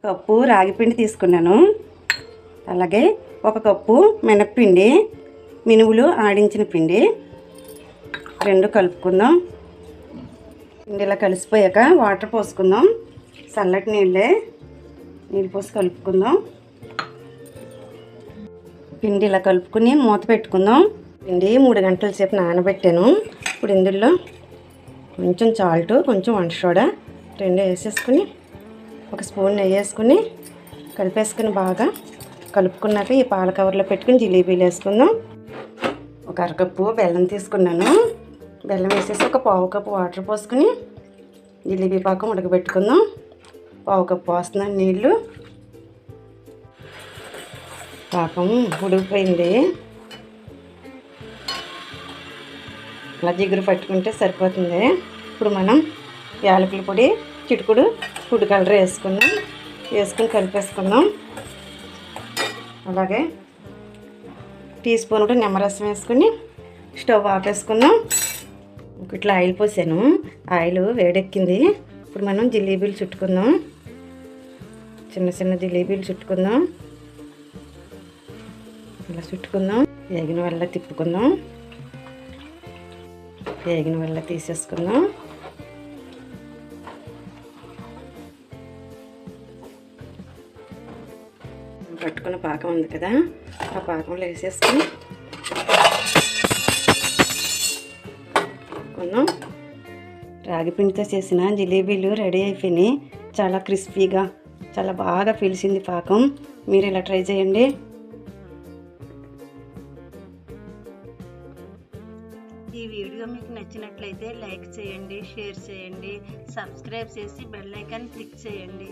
Cup రాగిపిండి తీసుకున్నాను. అలాగే 1 కప్పు మినప్పిండి, మినుములు ఆడించిన పిండి 2 కలుపుకుందాం. పిండి ఇలా కలిసిపోయాక వాటర్ పోసుకుందాం. చల్లటి నీళ్ళు పోసి కలుపుకుందాం. పిండి ఇలా కలుపుకుని మూత పెట్టుకుందాం. పిండి 3 గంటల సేపు నానబెట్టాను. ఇప్పుడు ఇందులో కొంచెం సాల్ట్, కొంచెం వంట సోడా 2 వేసేసుకుని 1 స్పూన్ నెయ్యి వేసుకుని కలిపేసుకుని బాగా కలుపుకున్నాక ఈ పాల కవర్లో పెట్టుకుని జిలేబీలు వేసుకుందాం. 1 అరకప్పు బెల్లం తీసుకున్నాను. బెల్లం వేసేసి 1 పావు కప్పు వాటర్ పోసుకుని జిలేబీ పాకం ఉడకబెట్టుకుందాం. పావు కప్పు పోస్తున్నాను నీళ్ళు. పాకం ఉడికిపోయింది. అలా జిగురు పట్టుకుంటే సరిపోతుంది. ఇప్పుడు మనం యాలకుల పొడి, చిటికుడు ఫుడ్ కలర్ వేసుకుని కలిపేసుకుందాం. అలాగే టీ స్పూన్ కూడా నిమ్మరసం వేసుకుని స్టవ్ ఆపేసుకుందాం. ఇట్లా ఆయిల్ పోసాను. ఆయిల్ వేడెక్కింది. ఇప్పుడు మనం జిలేబీలు చుట్టుకుందాం. చిన్న చిన్న జిలేబీలు చుట్టుకుందాం. ఇలా చుట్టుకుందాం. వేగిన వల్ల తిప్పుకుందాం. వేగిన వల్ల తీసేసుకుందాం. పట్టుకున్న పాకం ఉంది కదా, ఆ పాకంలో వేసేసుకుని కొందాం. రాగి పిండితో చేసిన జిలేబీలు రెడీ అయిపోయినాయి. చాలా క్రిస్పీగా, చాలా బాగా పీల్చింది పాకం. మీరు ఇలా ట్రై చేయండి. ఈ వీడియో మీకు నచ్చినట్లయితే లైక్ చేయండి, షేర్ చేయండి, సబ్స్క్రైబ్ చేసి బెల్ ఐకాన్ క్లిక్ చేయండి.